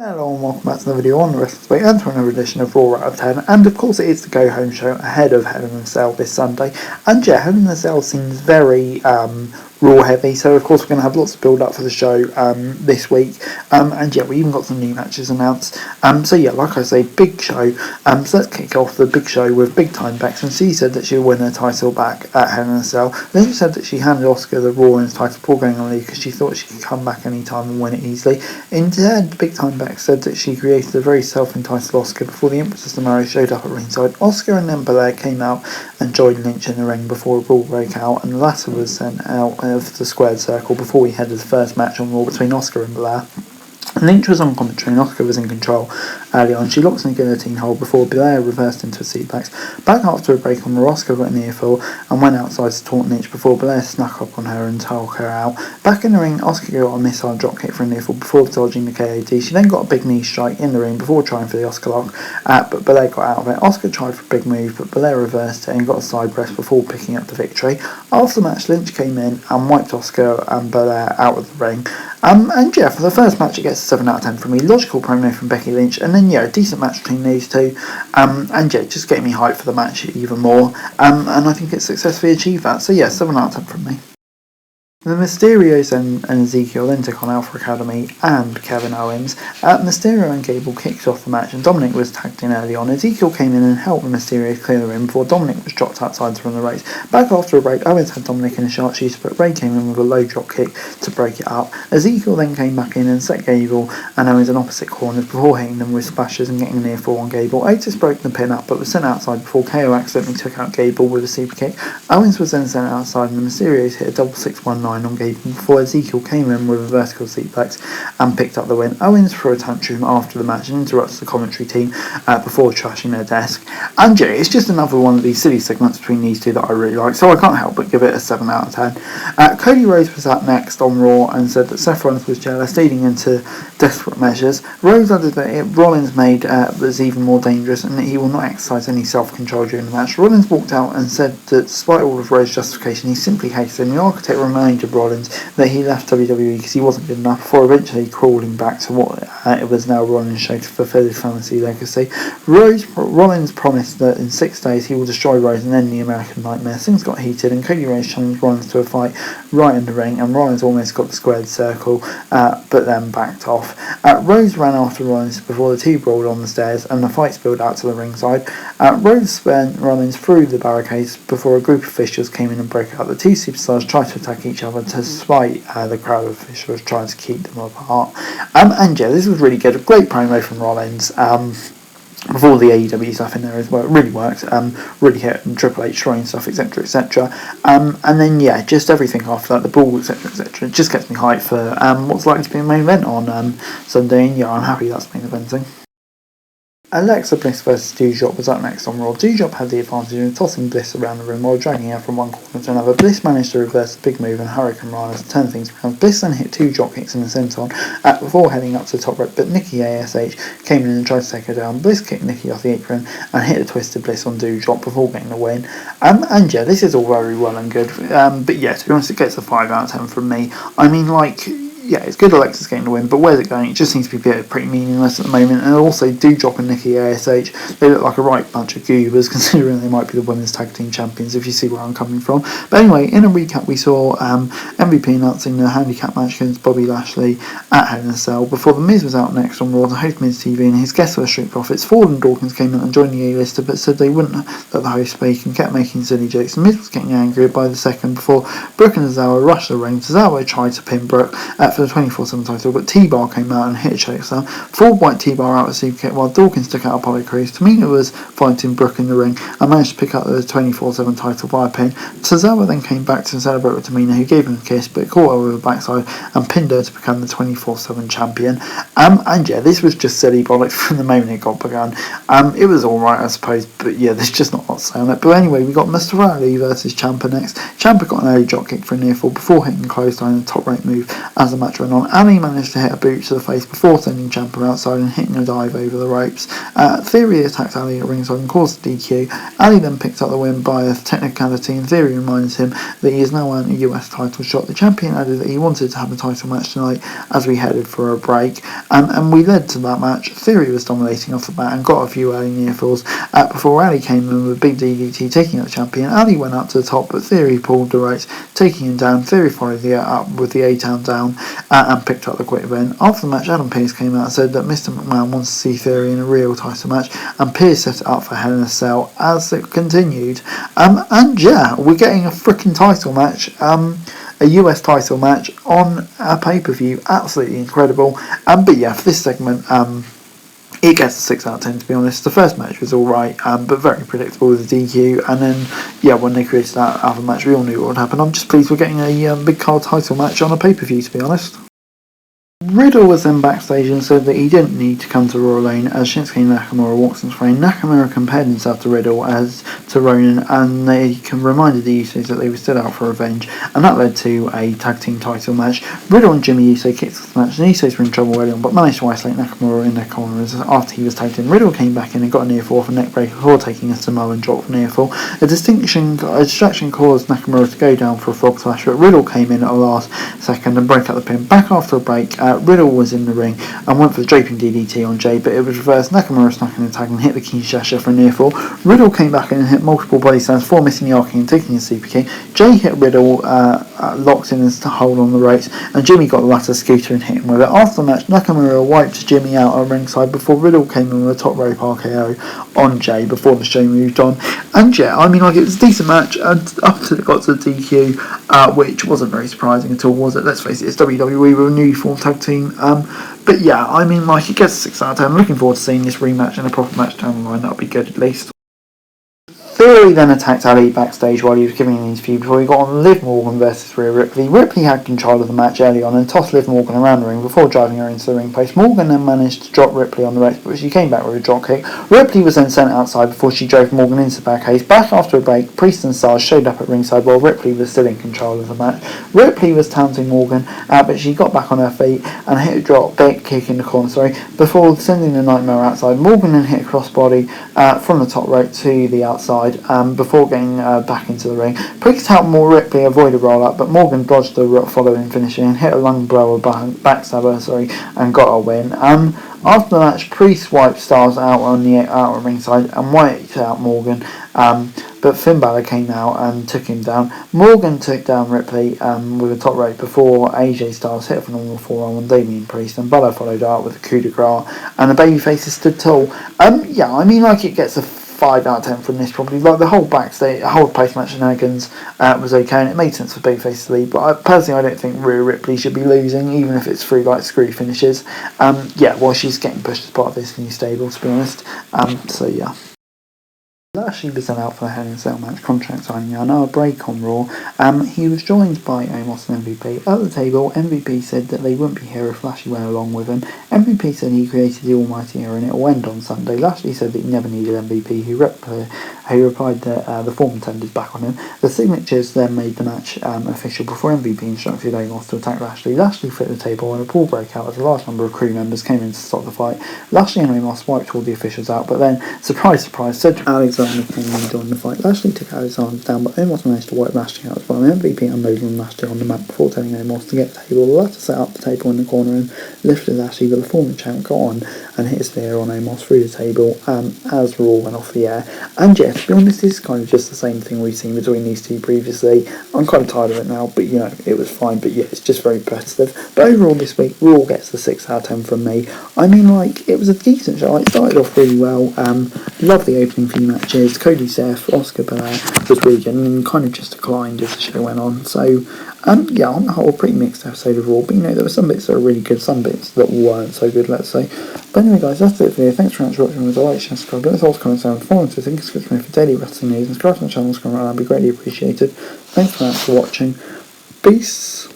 Hello and welcome back to another video on the Wrestling Week and to another edition of Raw out of 10, and of course it is the go home show ahead of Hell in a Cell this Sunday. And yeah, Hell in a Cell seems very Raw heavy, so of course we're going to have lots of build up for the show this week, and yeah, we even got some new matches announced, so yeah, like I say, big show. So let's kick off the big show with Big Time Bex, and she said that she'll win her title back at Hell in a Cell. Then she said that she handed Asuka the Raw Women's title before going on leave because she thought she could come back any time and win it easily. Instead, Big Time Bex said that she created a very self-entitled Asuka before the Empress of Tomorrow showed up at ringside. Asuka and then Belair came out and joined Lynch in the ring before a brawl broke out, and the latter was sent out of the squared circle before we headed to the first match on Raw between Asuka and Belair. Lynch was on commentary and Asuka was in control early on. She locked in a guillotine hold before Belair reversed into a suplex. Back after a break on Raw, Asuka got an earful and went outside to taunt Lynch before Belair snuck up on her and took her out. Back in the ring, Asuka got a missile dropkick for an earful before dodging the KOD. She then got a big knee strike in the ring before trying for the Asuka lock, but Belair got out of it. Asuka tried for a big move, but Belair reversed it and got a side press before picking up the victory. After the match, Lynch came in and wiped Asuka and Belair out of the ring. And yeah, for the first match it gets a 7 out of 10 from me. Logical promo from Becky Lynch, and then yeah, a decent match between these two. And yeah, just getting me hyped for the match even more. And I think it successfully achieved that. So yeah, 7 out of 10 from me. The Mysterios and Ezekiel then took on Alpha Academy and Kevin Owens. Mysterio and Gable kicked off the match and Dominic was tagged in early on. Ezekiel came in and helped the Mysterios clear the ring before Dominic was dropped outside to run the race. Back after a break, Owens had Dominic in a sharpshooter, but Ray came in with a low drop kick to break it up. Ezekiel then came back in and set Gable and Owens in opposite corners before hitting them with splashes and getting a near fall on Gable. Otis broke the pin up but was sent outside before KO accidentally took out Gable with a super kick. Owens was then sent outside and the Mysterios hit a double 619 on Gable before Ezekiel came in with a vertical suplex and picked up the win. Owens threw a tantrum after the match and interrupts the commentary team before trashing their desk. And yeah, it's just another one of these silly segments between these two that I really like, so I can't help but give it a 7 out of 10. Cody Rhodes was up next on Raw and said that Seth Rollins was jealous, leading into desperate measures. Rhodes added that Rollins made was even more dangerous and that he will not exercise any self-control during the match. Rollins walked out and said that despite all of Rhodes' justification, he simply hated him. The architect reminded Rollins that he left WWE because he wasn't good enough, before eventually crawling back to what it was now Rollins' show to fulfill his fantasy legacy. Rollins promised that in 6 days he will destroy Rhodes and end the American Nightmare. Things got heated and Cody Rhodes challenged Rollins to a fight right in the ring, and Rollins almost got the squared circle but then backed off. Rhodes ran after Rollins before the two brawled on the stairs and the fight spilled out to the ringside. Rhodes spent Rollins through the barricades before a group of officials came in and broke out. The two superstars tried to attack each other despite the crowd of officials trying to keep them apart. And yeah, this was really good. A great promo from Rollins. Before the AEW stuff in there as well, it really worked. Really hit Triple H throwing stuff, etc., etc. And then yeah, just everything after that, the ball, etc., etc. It just gets me hyped for what's likely to be a main event on Sunday. And yeah, I'm happy that's main eventing. Alexa Bliss vs Doudrop was up next on Raw. Doudrop had the advantage in tossing Bliss around the room while dragging her from one corner to another. Bliss managed to reverse the big move and Hurricane Rana to turn things around. Bliss then hit 2 drop kicks in the senton before heading up to the top rope, but Nikki ASH came in and tried to take her down. Bliss kicked Nikki off the apron and hit a Twisted Bliss on Doudrop before getting the win. And yeah, this is all very well and good, but yeah, to be honest, it gets a 5 out of 10 from me. I mean, like, yeah, it's good Alexa's getting the win, but where's it going? It just seems to be pretty meaningless at the moment. And also, Doudrop and Nikki ASH, they look like a right bunch of goobers, considering they might be the women's tag team champions, if you see where I'm coming from. But anyway, in a recap, we saw MVP announcing the handicap match against Bobby Lashley at Hell in a Cell before The Miz was out next on Raw to host Miz TV, and his guests were Street Profits. Ford and Dawkins came in and joined the A-lister, but said they wouldn't let the host speak and kept making silly jokes. The Miz was getting angry by the second before Brooke and Tozawa rushed the ring. Tozawa tried to pin Brooke for the 24/7 title, but T-Bar came out and hit a chokeslam. Ford wiped T-Bar out with a super kick while Dawkins took out Apollo Crews. Tamina was fighting Brooke in the ring and managed to pick up the 24/7 title via pin. Tozawa then came back to celebrate with Tamina, who gave him a kiss but caught her with a backside and pinned her to become the 24/7 champion. And yeah, this was just silly bollocks from the moment it got begun. It was alright, I suppose, but yeah, there's just not a lot to say on it. But anyway, we got Mustafa Ali versus Ciampa next. Ciampa got an early drop kick for a near fall before hitting the clothesline and top rope move as the match match went on, Ali managed to hit a boot to the face before sending Ciampa outside and hitting a dive over the ropes. Theory attacked Ali at ringside and caused a DQ. Ali then picked up the win by a technicality, and Theory reminds him that he has now earned a US title shot. The champion added that he wanted to have a title match tonight as we headed for a break, and we led to that match. Theory was dominating off the bat and got a few early near falls before Ali came in with a big DDT, taking out the champion. Ali went up to the top, but Theory pulled the ropes, taking him down. Theory followed the up with the A-Town down and picked up the quick win. After the match, Adam Pearce came out and said that Mr. McMahon wants to see Theory in a real title match, and Pearce set it up for Hell in a Cell as it continued. And yeah, we're getting a freaking title match, a US title match on a pay-per-view. Absolutely incredible. But yeah, for this segment, it gets a 6 out of 10, to be honest. The first match was alright, but very predictable with the DQ. And then, yeah, when they created that other match, we all knew what would happen. I'm just pleased we're getting a big card title match on a pay-per-view, to be honest. Riddle was then backstage and said that he didn't need to come to Royal Lane as Shinsuke Nakamura walks on screen. Nakamura compared himself to Riddle as to Ronan, and they reminded the Usos that they were still out for revenge, and that led to a tag team title match. Riddle and Jimmy Uso kicked off the match, and the Usos were in trouble early on, but managed to isolate Nakamura in their corners after he was tagged in. Riddle came back in and got a near fall off a neck breaker before taking a Samoan drop for near fall. A distraction caused Nakamura to go down for a frog splash, but Riddle came in at the last second and broke up the pin. Back after a break, Riddle was in the ring and went for the draping DDT on Jay, but it was reversed. Nakamura snuck in the tag and hit the Kinshasa for a near fall. Riddle came back in and hit multiple body slams before missing the arcing and taking a super kick. Jay hit Riddle, locked in his hold on the ropes, and Jimmy got the latter scooter and hit him with it. After the match, Nakamura wiped Jimmy out at ringside before Riddle came in with a top rope RKO on Jay before the show moved on. And yeah, I mean, like, it was a decent match and up until it got to the DQ, which wasn't very surprising at all, was it? Let's face it, it's WWE with a newly formed tag team. But yeah, I mean, like, it gets a 6 out of 10. I'm looking forward to seeing this rematch and a proper match down the line. That'll be good at least. Theory then attacked Ali backstage while he was giving an interview before he got on Liv Morgan versus Rhea Ripley. Ripley had control of the match early on and tossed Liv Morgan around the ring before driving her into the ring post. Morgan then managed to drop Ripley on the ropes, but she came back with a drop kick. Ripley was then sent outside before she drove Morgan into the back case. Back after a break, Priest and Styles showed up at ringside while Ripley was still in control of the match. Ripley was taunting Morgan, but she got back on her feet and hit a drop kick in the corner, before sending the Nightmare outside. Morgan then hit a crossbody from the top rope to the outside before getting back into the ring. Priest helped Ripley avoid a roll-up, but Morgan dodged the following finisher and hit a lung blower backstabber, and got a win. After the match, Priest wiped Styles out on the outer ringside and wiped out Morgan, but Finn Balor came out and took him down. Morgan took down Ripley with a top rope before AJ Styles hit a phenomenal forearm on Damian Priest, and Balor followed up with a coup de grace, and the babyfaces stood tall. Yeah, I mean, like, it gets a 5 out of 10 from this probably. Like, the whole backstage, the whole post-match shenanigans was okay, and it made sense for babyface to leave, but personally I don't think Rhea Ripley should be losing, even if it's through, like, screw finishes. Yeah, well, she's getting pushed as part of this new stable, to be honest. So yeah. Lashley was then out for the Hell in a Cell match, contract signing on a break on Raw. He was joined by Amos and MVP. At the table, MVP said that they wouldn't be here if Lashley went along with him. MVP said he created the almighty era and it will end on Sunday. Lashley said that he never needed MVP, who replied that the form turned back on him. The signatures then made the match official before MVP instructed Amos to attack Lashley. Lashley flipped the table and a brawl broke out as a large number of crew members came in to stop the fight. Lashley and Amos wiped all the officials out, but then, surprise, surprise, Cedric Alexander came in and joined the fight. Lashley took Alexander down, but Amos managed to wipe Lashley out as well. MVP unloaded on Lashley on the mat before telling Amos to get the table. The latter set up the table in the corner and lifted Lashley, but the former champ got on and hit a spear on Amos through the table as Raw went off the air. And yeah, to be honest, this is kind of just the same thing we've seen between these two previously. I'm kind of tired of it now, but you know, it was fine. But yeah, it's just very repetitive. But overall this week, Raw gets the 6 out of 10 from me. I mean, like, it was a decent show. It started off really well. Love the opening few matches. Cody Seth, Oscar Belair was really good, and then kind of just declined as the show went on. So yeah, on the whole, a pretty mixed episode of Raw, but you know, there were some bits that were really good, some bits that weren't so good, let's say. But anyway guys, that's it for today. Thanks very much for watching. As I like, share, subscribe, let us all comments down, follow us, think it's good for me for daily wrestling news, and subscribe to my channel, that'd be greatly appreciated. Thanks very much for watching. Peace.